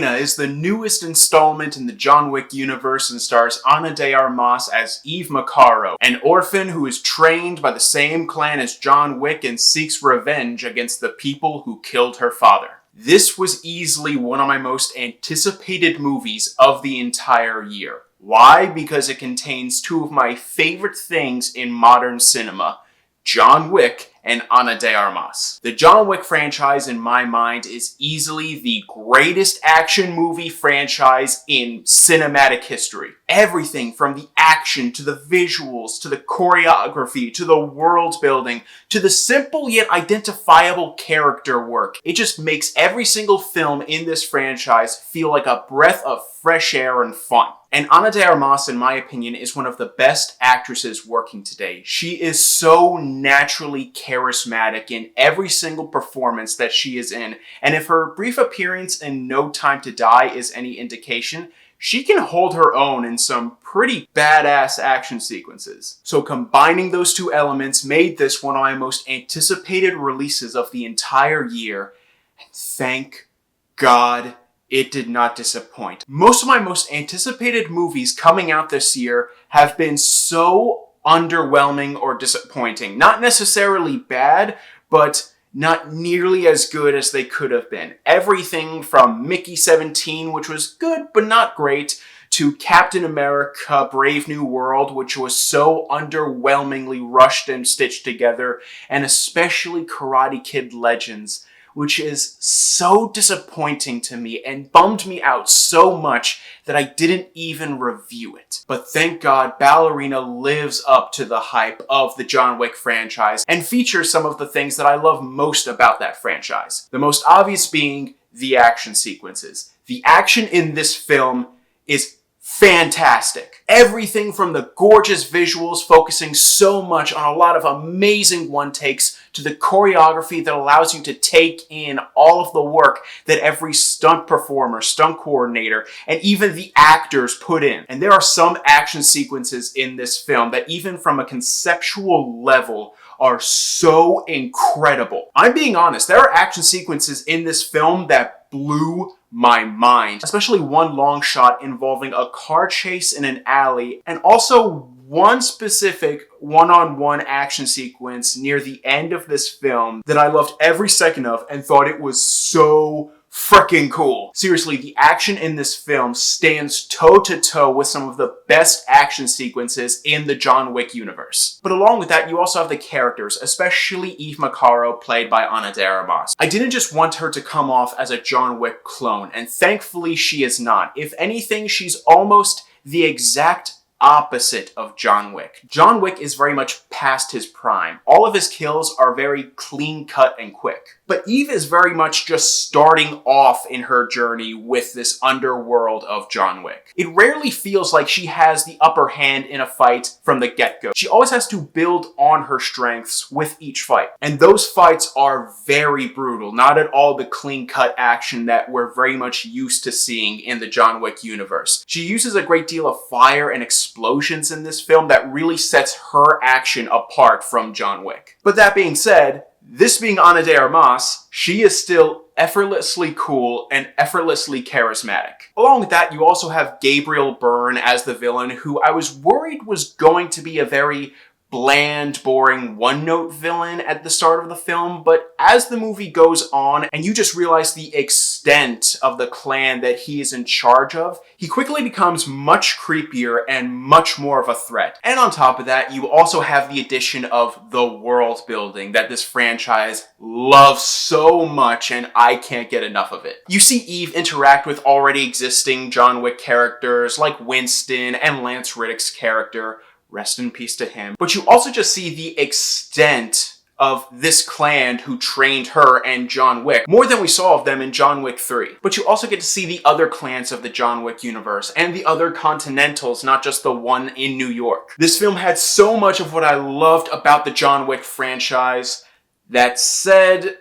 Ballerina is the newest installment in the John Wick universe and stars Ana de Armas as Eve Maccaro, an orphan who is trained by the same clan as John Wick and seeks revenge against the people who killed her father. This was easily one of my most anticipated movies of the entire year. Why? Because it contains two of my favorite things in modern cinema, John Wick and Ana de Armas. The John Wick franchise, in my mind, is easily the greatest action movie franchise in cinematic history. Everything from the action, to the visuals, to the choreography, to the world building, to the simple yet identifiable character work. It just makes every single film in this franchise feel like a breath of fresh air and fun. And Ana de Armas, in my opinion, is one of the best actresses working today. She is so naturally charismatic in every single performance that she is in, and if her brief appearance in No Time to Die is any indication, she can hold her own in some pretty badass action sequences. So combining those two elements made this one of my most anticipated releases of the entire year, and thank God it did not disappoint. Most of my most anticipated movies coming out this year have been so underwhelming or disappointing. Not necessarily bad, but not nearly as good as they could have been. Everything from Mickey 17, which was good but not great, to Captain America Brave New World, which was so underwhelmingly rushed and stitched together, and especially Karate Kid Legends, which is so disappointing to me and bummed me out so much that I didn't even review it. But thank God, Ballerina lives up to the hype of the John Wick franchise and features some of the things that I love most about that franchise. The most obvious being the action sequences. The action in this film is fantastic. Everything from the gorgeous visuals focusing so much on a lot of amazing one-takes to the choreography that allows you to take in all of the work that every stunt performer, stunt coordinator, and even the actors put in. And there are some action sequences in this film that even from a conceptual level are so incredible. I'm being honest, there are action sequences in this film that blew my mind, especially one long shot involving a car chase in an alley, and also one specific one-on-one action sequence near the end of this film that I loved every second of and thought it was so freaking cool. Seriously, the action in this film stands toe-to-toe with some of the best action sequences in the John Wick universe. But along with that, you also have the characters, especially Eve Maccaro, played by Ana de Armas. I didn't just want her to come off as a John Wick clone, and thankfully she is not. If anything, she's almost the exact opposite of John Wick. John Wick is very much past his prime. All of his kills are very clean cut and quick. But Eve is very much just starting off in her journey with this underworld of John Wick. It rarely feels like she has the upper hand in a fight from the get-go. She always has to build on her strengths with each fight. And those fights are very brutal, not at all the clean-cut action that we're very much used to seeing in the John Wick universe. She uses a great deal of fire and explosions in this film that really sets her action apart from John Wick. But that being said, this being Ana de Armas, she is still effortlessly cool and effortlessly charismatic. Along with that, you also have Gabriel Byrne as the villain, who I was worried was going to be a very bland, boring, one-note villain at the start of the film, but as the movie goes on and you just realize the extent of the clan that he is in charge of, he quickly becomes much creepier and much more of a threat. And on top of that, you also have the addition of the world building that this franchise loves so much, and I can't get enough of it. You see Eve interact with already existing John Wick characters like Winston and Lance Reddick's character, rest in peace to him. But you also just see the extent of this clan who trained her and John Wick, more than we saw of them in John Wick 3. But you also get to see the other clans of the John Wick universe, and the other Continentals, not just the one in New York. This film had so much of what I loved about the John Wick franchise. That said,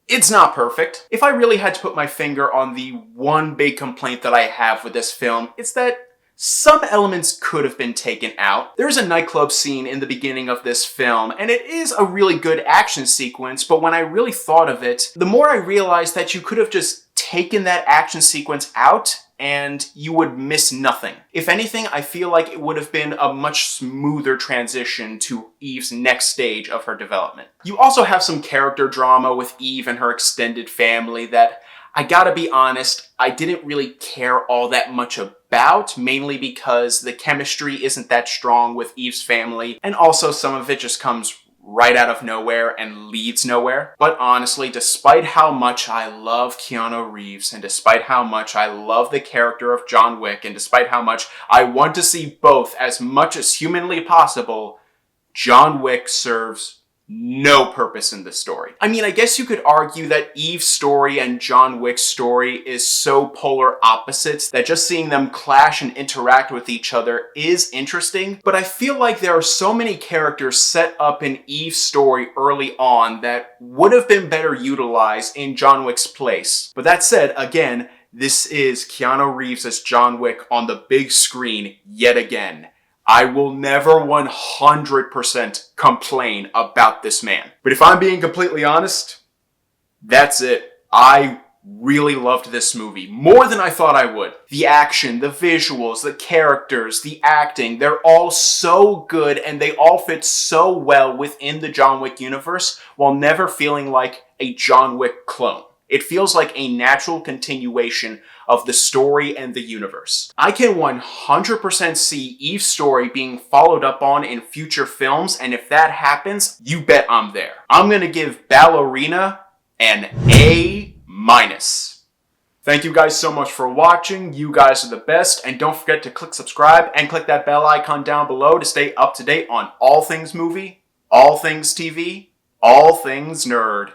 it's not perfect. If I really had to put my finger on the one big complaint that I have with this film, it's that some elements could have been taken out. There's a nightclub scene in the beginning of this film, and it is a really good action sequence, but when I really thought of it, the more I realized that you could have just taken that action sequence out and you would miss nothing. If anything, I feel like it would have been a much smoother transition to Eve's next stage of her development. You also have some character drama with Eve and her extended family that, I gotta be honest, I didn't really care all that much about, mainly because the chemistry isn't that strong with Eve's family, and also some of it just comes right out of nowhere and leads nowhere. But honestly, despite how much I love Keanu Reeves, and despite how much I love the character of John Wick, and despite how much I want to see both as much as humanly possible, John Wick serves no purpose in this story. I mean, I guess you could argue that Eve's story and John Wick's story is so polar opposites that just seeing them clash and interact with each other is interesting, but I feel like there are so many characters set up in Eve's story early on that would have been better utilized in John Wick's place. But that said, again, this is Keanu Reeves as John Wick on the big screen yet again. I will never 100% complain about this man. But if I'm being completely honest, that's it. I really loved this movie, more than I thought I would. The action, the visuals, the characters, the acting, they're all so good and they all fit so well within the John Wick universe while never feeling like a John Wick clone. It feels like a natural continuation of the story and the universe. I can 100% see Eve's story being followed up on in future films, and if that happens, you bet I'm there. I'm gonna give Ballerina an A-. Thank you guys so much for watching. You guys are the best, and don't forget to click subscribe and click that bell icon down below to stay up to date on all things movie, all things TV, all things nerd.